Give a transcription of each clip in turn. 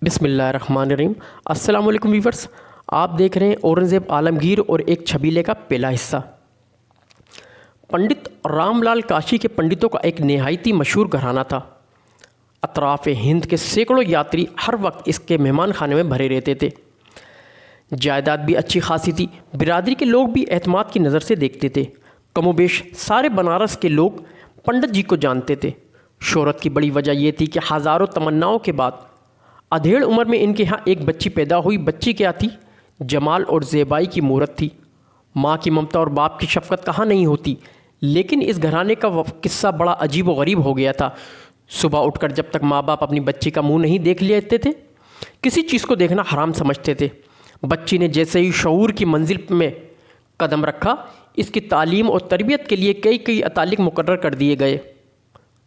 बिस्मिल्लाहिर्रहमानिर्रहीम। अस्सलाम वालेकुम व्यूअर्स, आप देख रहे हैं औरंगज़ेब आलमगीर और एक छबीले का पहला हिस्सा। पंडित रामलाल काशी के पंडितों का एक नहायती मशहूर घराना था। अतराफ़ हिंद के सैकड़ों यात्री हर वक्त इसके मेहमान खाने में भरे रहते थे। जायदाद भी अच्छी खासी थी। बिरादरी के लोग भी एतमाद की नज़र से देखते थे। कमोबेश सारे बनारस के लोग पंडित जी को जानते थे। शोहरत की बड़ी वजह यह थी कि हज़ारों तमन्नाओं के बाद अधेड़ उम्र में इनके यहाँ एक बच्ची पैदा हुई। बच्ची क्या थी? जमाल और ज़ेबाई की मूरत थी। माँ की ममता और बाप की शफ़क़त कहाँ नहीं होती। लेकिन इस घराने का किस्सा बड़ा अजीब व गरीब हो गया था। सुबह उठकर जब तक माँ बाप अपनी बच्ची का मुंह नहीं देख लेते थे, किसी चीज़ को देखना हराम समझते थे। बच्ची ने जैसे ही शऊर की मंजिल में कदम रखा, इसकी तालीम और तरबियत के लिए कई कई अतालिक मुकर्रर कर दिए गए।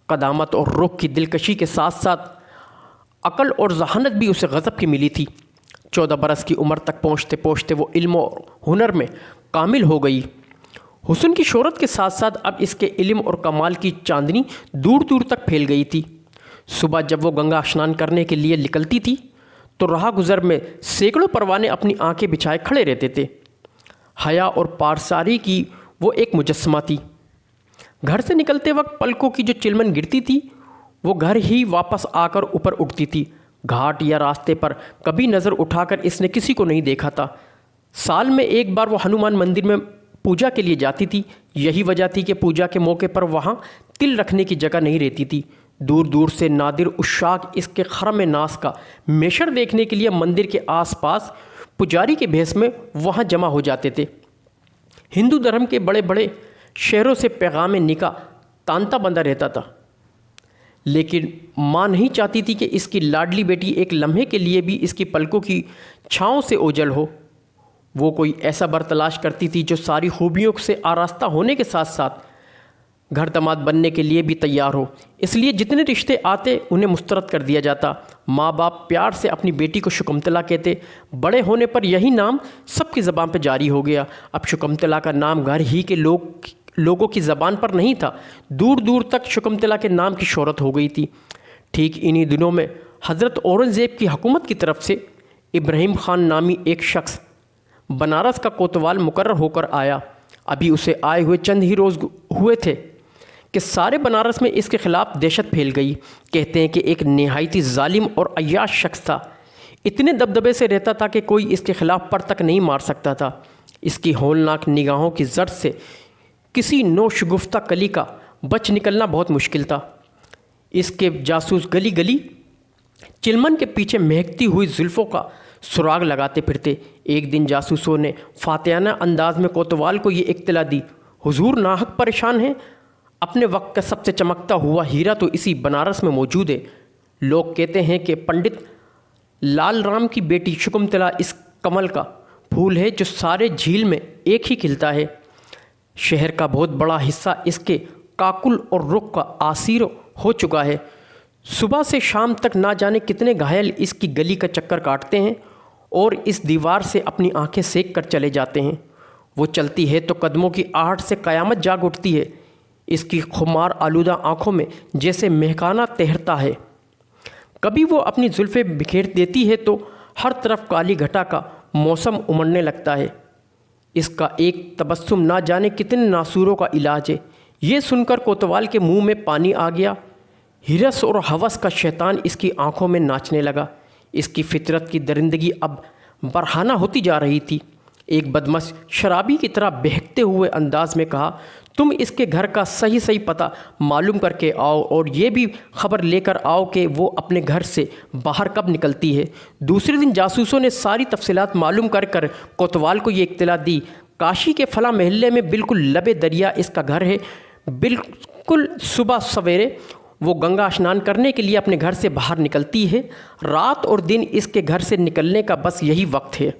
क़दामत और रुख की दिलकशी के साथ साथ अक़ल और ज़हानत भी उसे गज़ब की मिली थी। 14 बरस की उम्र तक पहुँचते पहुँचते वो इल्म और हुनर में कामिल हो गई। हुस्न की शोहरत के साथ साथ अब इसके इल्म और कमाल की चांदनी दूर दूर तक फैल गई थी। सुबह जब वो गंगा स्नान करने के लिए निकलती थी तो राह गुज़र में सैकड़ों परवाने अपनी आंखें बिछाए खड़े रहते थे। हया और पारसारी की वो एक मुजस्समा थी। घर से निकलते वक्त पलकों की जो चिलमन गिरती थी, वो घर ही वापस आकर ऊपर उठती थी। घाट या रास्ते पर कभी नज़र उठाकर इसने किसी को नहीं देखा था। साल में एक बार वो हनुमान मंदिर में पूजा के लिए जाती थी। यही वजह थी कि पूजा के मौके पर वहाँ तिल रखने की जगह नहीं रहती थी। दूर दूर से नादिर उशाक इसके खरम नास का मेशर देखने के लिए मंदिर के आसपास पुजारी के भेष में वहाँ जमा हो जाते थे। हिंदू धर्म के बड़े बड़े शहरों से पैगाम निकाह तांता बंधा रहता था। लेकिन माँ नहीं चाहती थी कि इसकी लाडली बेटी एक लम्हे के लिए भी इसकी पलकों की छाँव से ओझल हो। वो कोई ऐसा बर तलाश करती थी जो सारी खूबियों से आरास्ता होने के साथ साथ घर दामाद बनने के लिए भी तैयार हो। इसलिए जितने रिश्ते आते उन्हें मुस्तरद कर दिया जाता। माँ बाप प्यार से अपनी बेटी को शुकमतला कहते। बड़े होने पर यही नाम सबकी ज़बान पर जारी हो गया। अब शुकमतला का नाम घर ही के लोगों की ज़बान पर नहीं था, दूर दूर तक शुकमतला के नाम की शोहरत हो गई थी। ठीक इन्हीं दिनों में हज़रत औरंगज़ेब की हुकूमत की तरफ से इब्राहिम ख़ान नामी एक शख्स बनारस का कोतवाल मुकर्रर होकर आया। अभी उसे आए हुए चंद ही रोज़ हुए थे कि सारे बनारस में इसके ख़िलाफ़ दहशत फैल गई। कहते हैं कि एक नहायती ज़ालिम और अय्याश शख्स था। इतने दबदबे से रहता था कि कोई इसके ख़िलाफ़ पर तक नहीं मार सकता था। इसकी होलनाक निगाहों की ज़र्द से किसी नौशगुफ्ता कली का बच निकलना बहुत मुश्किल था। इसके जासूस गली गली चिलमन के पीछे महकती हुई जुल्फ़ों का सुराग लगाते फिरते। एक दिन जासूसों ने फातियाना अंदाज में कोतवाल को ये इत्तला दी, हुजूर नाहक परेशान हैं। अपने वक्त का सबसे चमकता हुआ हीरा तो इसी बनारस में मौजूद है। लोग कहते हैं कि पंडित लाल राम की बेटी शुकुमतला इस कमल का फूल है जो सारे झील में एक ही खिलता है। शहर का बहुत बड़ा हिस्सा इसके काकुल और रुख का आसीर हो चुका है। सुबह से शाम तक ना जाने कितने घायल इसकी गली का चक्कर काटते हैं और इस दीवार से अपनी आंखें सेक कर चले जाते हैं। वो चलती है तो कदमों की आहट से क़यामत जाग उठती है। इसकी खुमार आलूदा आँखों में जैसे महकाना तैरता है। कभी वो अपनी जुल्फ़ें बिखेर देती है तो हर तरफ काली घटा का मौसम उमड़ने लगता है। इसका एक तबस्सुम ना जाने कितने नासूरों का इलाज है। ये सुनकर कोतवाल के मुंह में पानी आ गया। हिरस और हवस का शैतान इसकी आंखों में नाचने लगा। इसकी फितरत की दरिंदगी अब बरहाना होती जा रही थी। एक बदमश शराबी की तरह बहकते हुए अंदाज में कहा, तुम इसके घर का सही सही पता मालूम करके आओ और ये भी खबर लेकर आओ कि वो अपने घर से बाहर कब निकलती है। दूसरे दिन जासूसों ने सारी तफसीलात मालूम कर कोतवाल को ये इत्तला दी, काशी के फला महल्ले में बिल्कुल लबे दरिया इसका घर है। बिल्कुल सुबह सवेरे वो गंगा स्नान करने के लिए अपने घर से बाहर निकलती है। रात और दिन इसके घर से निकलने का बस यही वक्त है।